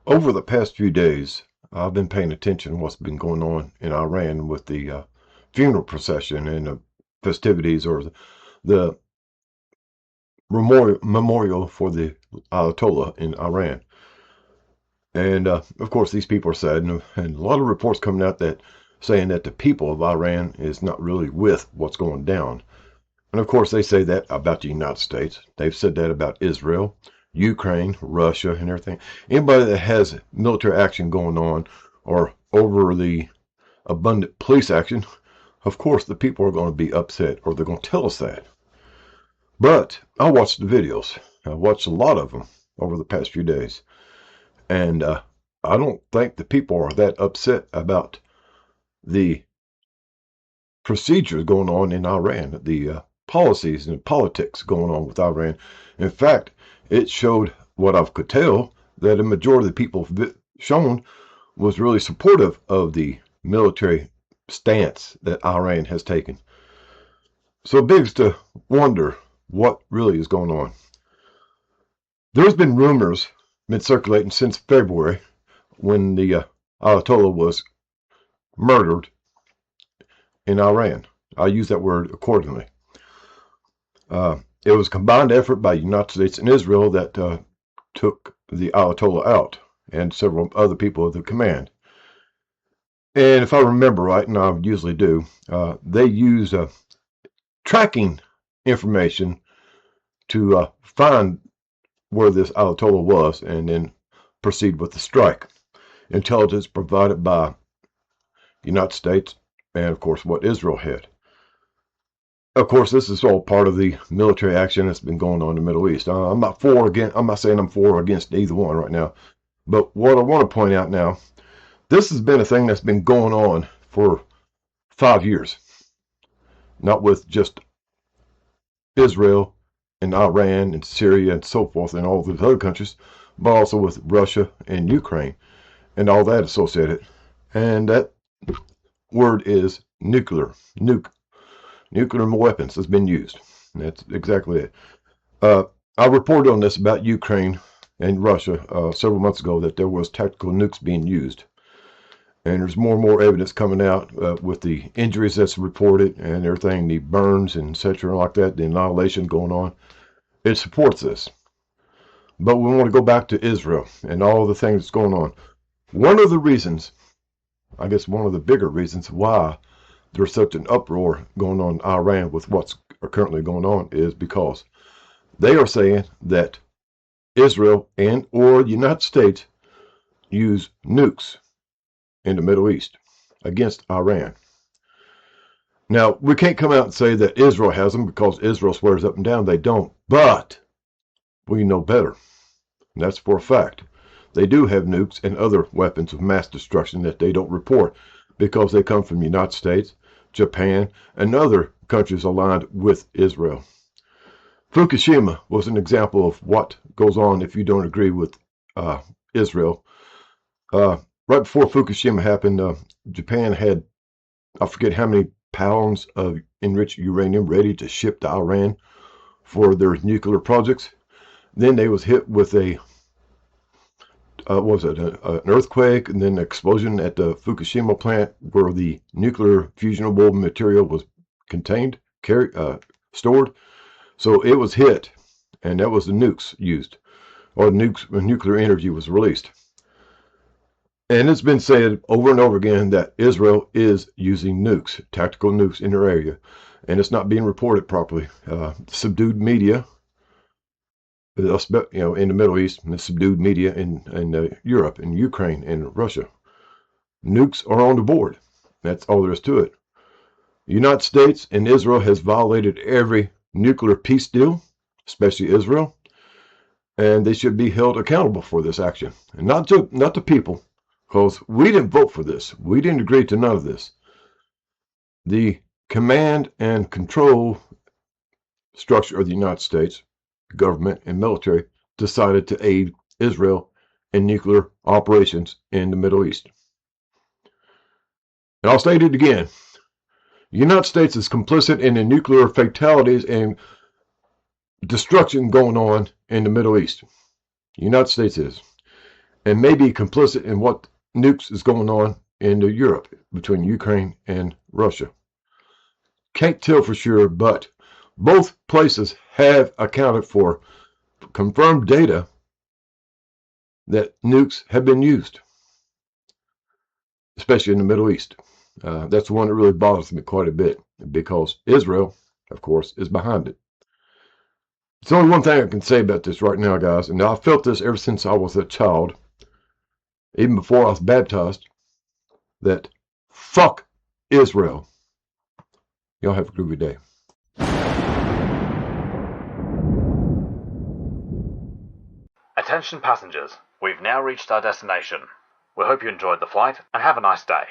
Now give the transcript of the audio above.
Over the past few days, I've been paying attention to what's been going on in Iran with the funeral procession and the festivities or the memorial for the Ayatollah in Iran. And of course, these people are sad, and a lot of reports coming out that saying that the people of Iran is not really with what's going down. And of course, they say that about the United States. They've said that about Israel, Ukraine, Russia, and everything. Anybody that has military action going on or over the abundant police action, of course, the people are going to be upset, or they're going to tell us that. But I watched the videos. I watched a lot of them over the past few days. And I don't think the people are that upset about the procedures going on in Iran, the policies and politics going on with Iran. In fact, it showed what I could tell that a majority of the people shown was really supportive of the military stance that Iran has taken. So it begs to wonder what really is going on. There's been rumors been circulating since February when the Ayatollah was murdered in Iran. I use that word accordingly. It was a combined effort by the United States and Israel that took the Ayatollah out and several other people of the command. And if I remember right, and I usually do, they use tracking information to find where this Ayatollah was and then proceed with the strike. Intelligence provided by the United States and, of course, what Israel had. Of course, this is all part of the military action that's been going on in the Middle East. I'm not saying I'm for or against either one right now. But what I want to point out now, this has been a thing that's been going on for 5 years. Not with just Israel and Iran and Syria and so forth and all those other countries, but also with Russia and Ukraine and all that associated. And that word is nuclear. Nuclear weapons has been used. That's exactly it. I reported on this about Ukraine and Russia several months ago that there was tactical nukes being used. And there's more and more evidence coming out with the injuries that's reported and everything, the burns and etc. like that, the annihilation going on. It supports this. But we want to go back to Israel and all the things that's going on. One of the reasons, I guess one of the bigger reasons why there's such an uproar going on in Iran with what's currently going on is because they are saying that Israel and or the United States use nukes in the Middle East against Iran. Now, we can't come out and say that Israel has them because Israel swears up and down they don't, but we know better. And that's for a fact. They do have nukes and other weapons of mass destruction that they don't report because they come from the United States, Japan, and other countries aligned with Israel. Fukushima was an example of what goes on if you don't agree with Israel. Right before Fukushima happened, Japan had, I forget how many pounds of enriched uranium ready to ship to Iran for their nuclear projects. Then they was hit with an earthquake and then an explosion at the Fukushima plant where the nuclear fusionable material was contained, stored. So it was hit, and that was the nukes used, or nuclear energy was released. And it's been said over and over again that Israel is using nukes, tactical nukes in their area, and it's not being reported properly. Subdued media, in the Middle East, and the subdued media in Europe, and Ukraine, and Russia. Nukes are on the board. That's all there is to it. The United States and Israel has violated every nuclear peace deal, especially Israel, and they should be held accountable for this action, and not the people. Because we didn't vote for this. We didn't agree to none of this. The command and control structure of the United States government and military decided to aid Israel in nuclear operations in the Middle East. And I'll state it again. The United States is complicit in the nuclear fatalities and destruction going on in the Middle East. The United States is. and may be complicit in what nukes is going on in Europe between Ukraine and Russia. Can't tell for sure, but both places have accounted for confirmed data that nukes have been used, especially in the Middle East. That's the one that really bothers me quite a bit because Israel, of course, is behind it. It's only one thing I can say about this right now, guys, and I've felt this ever since I was a child, even before I was baptized, that fuck Israel. Y'all have a groovy day. Attention passengers, we've now reached our destination. We hope you enjoyed the flight and have a nice day.